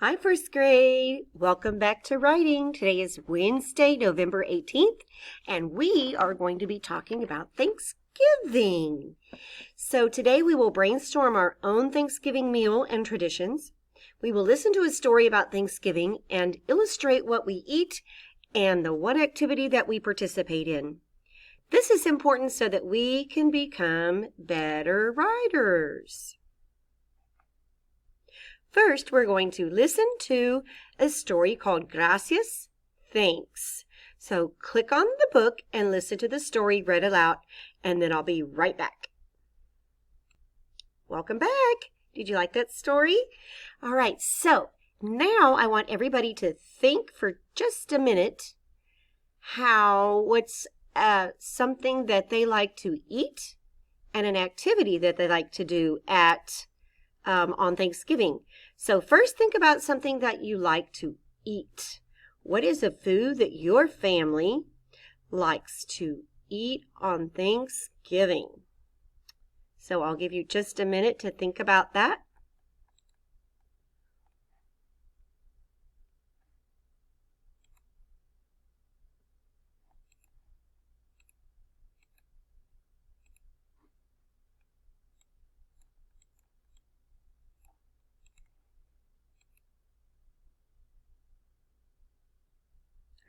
Hi, first grade. Welcome back to writing. Today is Wednesday, November 18th, and we are going to be talking about Thanksgiving. So today we will brainstorm our own Thanksgiving meal and traditions. We will listen to a story about Thanksgiving and illustrate what we eat and the one activity that we participate in. This is important so that we can become better writers. First, we're going to listen to a story called Gracias, Thanks. So click on the book and listen to the story read aloud, and then I'll be right back. Welcome back. Did you like that story? All right, so now I want everybody to think for just a minute what's something that they like to eat and an activity that they like to do on Thanksgiving. So first think about something that you like to eat. What is a food that your family likes to eat on Thanksgiving? So I'll give you just a minute to think about that.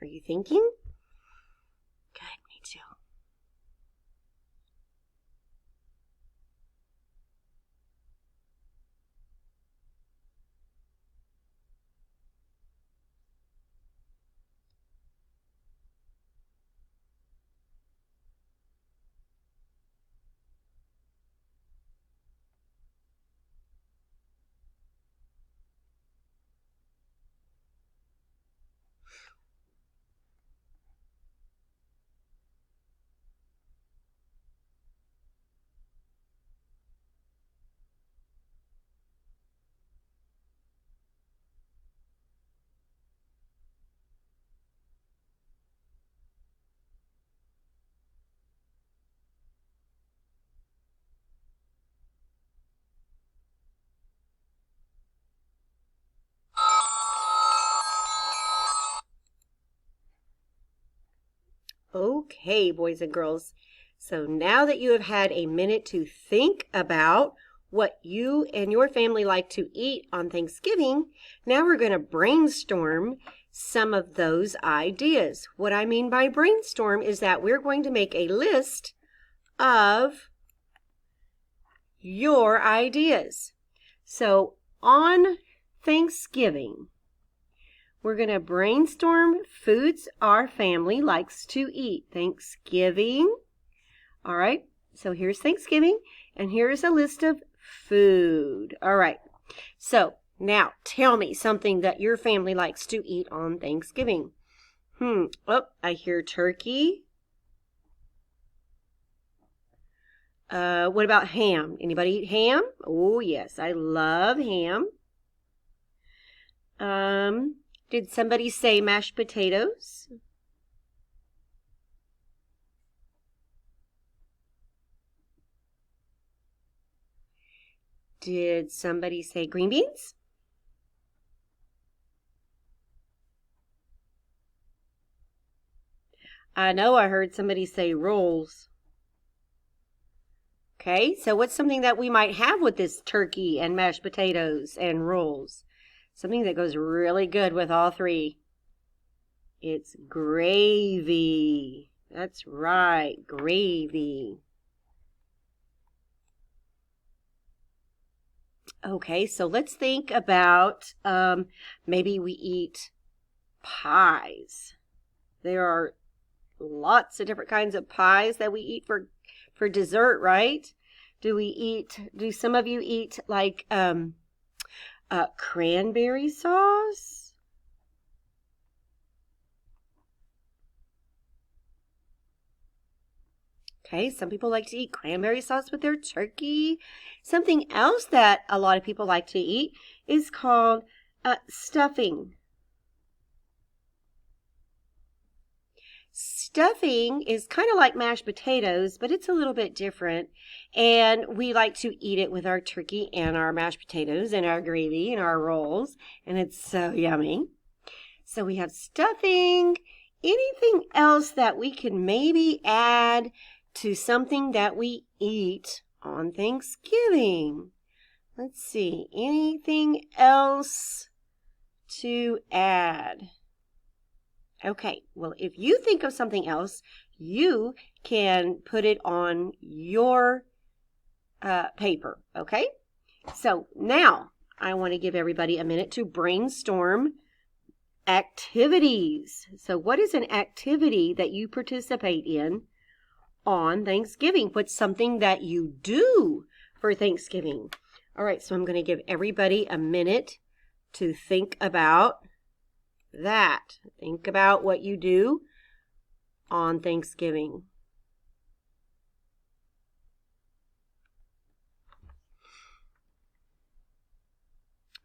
Are you thinking? Good, me too. Okay, boys and girls. So now that you have had a minute to think about what you and your family like to eat on Thanksgiving, now we're going to brainstorm some of those ideas. What I mean by brainstorm is that we're going to make a list of your ideas. So on Thanksgiving, we're going to brainstorm foods our family likes to eat. Thanksgiving. All right, so here's Thanksgiving, and here's a list of food. All right, so now tell me something that your family likes to eat on Thanksgiving. Oh, I hear turkey. What about ham? Anybody eat ham? Oh, yes, I love ham. Did somebody say mashed potatoes? Did somebody say green beans? I know I heard somebody say rolls. Okay, so what's something that we might have with this turkey and mashed potatoes and rolls? Something that goes really good with all three. It's gravy. That's right, gravy. Okay, so let's think about maybe we eat pies. There are lots of different kinds of pies that we eat for dessert, right? Do some of you eat like cranberry sauce? Okay, some people like to eat cranberry sauce with their turkey. Something else that a lot of people like to eat is called stuffing. Stuffing is kind of like mashed potatoes, but it's a little bit different. And we like to eat it with our turkey and our mashed potatoes and our gravy and our rolls. And it's so yummy. So we have stuffing. Anything else that we can maybe add to something that we eat on Thanksgiving? Let's see. Anything else to add? Okay, well, if you think of something else, you can put it on your paper, okay? So now I want to give everybody a minute to brainstorm activities. So what is an activity that you participate in on Thanksgiving? What's something that you do for Thanksgiving? All right, so I'm going to give everybody a minute to think about that. Think about what you do on Thanksgiving.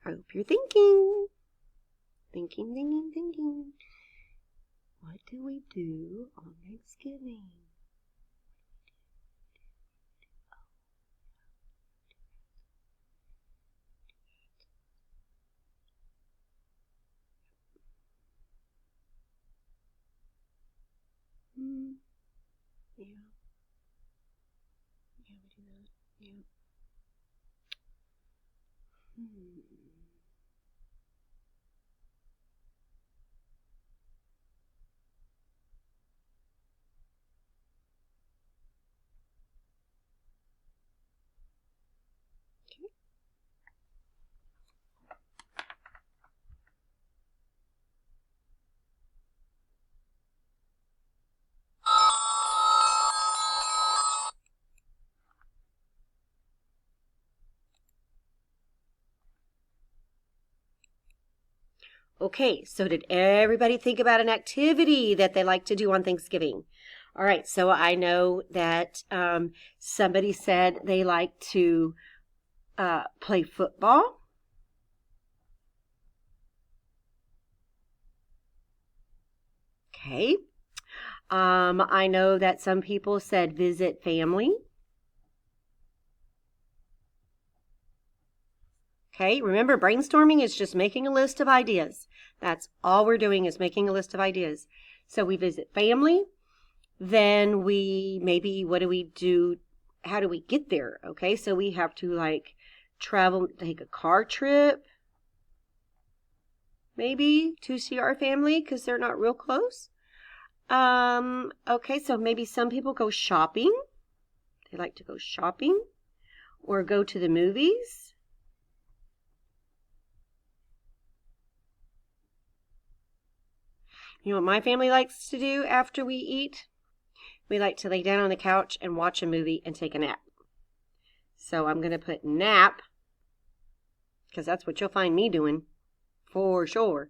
I hope you're thinking. Thinking. What do we do on Thanksgiving? Yeah. Yeah, we do that. Yeah. Okay, so did everybody think about an activity that they like to do on Thanksgiving? All right, so I know that somebody said they like to play football. Okay. I know that some people said visit family. Okay, remember brainstorming is just making a list of ideas. That's all we're doing is making a list of ideas. So we visit family, then what do we do? How do we get there? Okay, so we have to like travel, take a car trip, maybe to see our family because they're not real close. Okay, so maybe some people go shopping. They like to go shopping or go to the movies. You know what my family likes to do after we eat? We like to lay down on the couch and watch a movie and take a nap. So I'm going to put nap because that's what you'll find me doing for sure.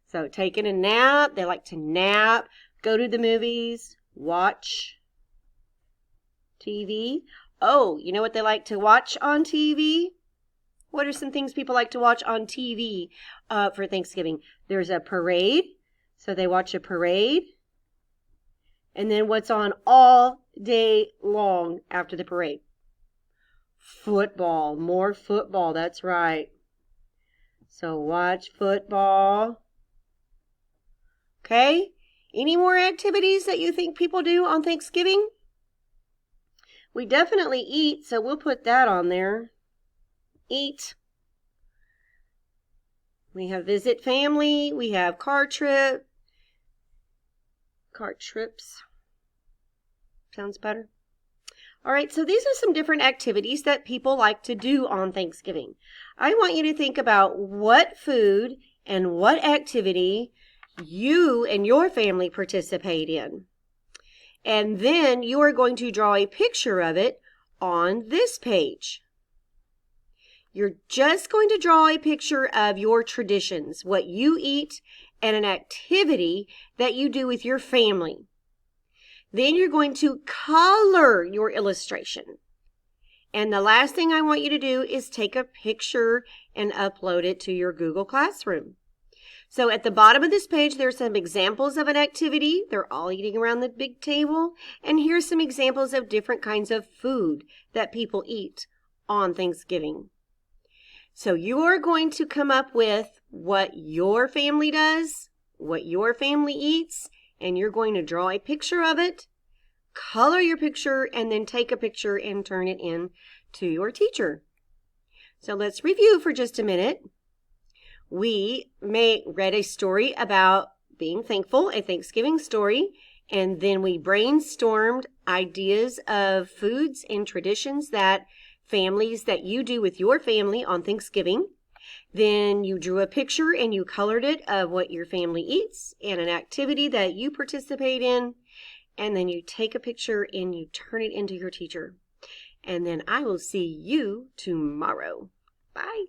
So taking a nap, they like to nap, go to the movies, watch TV. Oh, you know what they like to watch on TV? What are some things people like to watch on TV for Thanksgiving? There's a parade. So they watch a parade. And then what's on all day long after the parade? Football. More football. That's right. So watch football. Okay. Any more activities that you think people do on Thanksgiving? We definitely eat, so we'll put that on there. Eat. We have visit family. We have car trips. Sounds better. All right, so these are some different activities that people like to do on Thanksgiving. I want you to think about what food and what activity you and your family participate in. And then you are going to draw a picture of it on this page. You're just going to draw a picture of your traditions, what you eat, and an activity that you do with your family. Then you're going to color your illustration. And the last thing I want you to do is take a picture and upload it to your Google Classroom. So at the bottom of this page, there's some examples of an activity. They're all eating around the big table. And here's some examples of different kinds of food that people eat on Thanksgiving. So you are going to come up with what your family does, what your family eats, and you're going to draw a picture of it, color your picture, and then take a picture and turn it in to your teacher. So let's review for just a minute. We read a story about being thankful, a Thanksgiving story, and then we brainstormed ideas of foods and traditions that families that you do with your family on Thanksgiving. Then you drew a picture and you colored it of what your family eats and an activity that you participate in. And then you take a picture and you turn it into your teacher. And then I will see you tomorrow. Bye.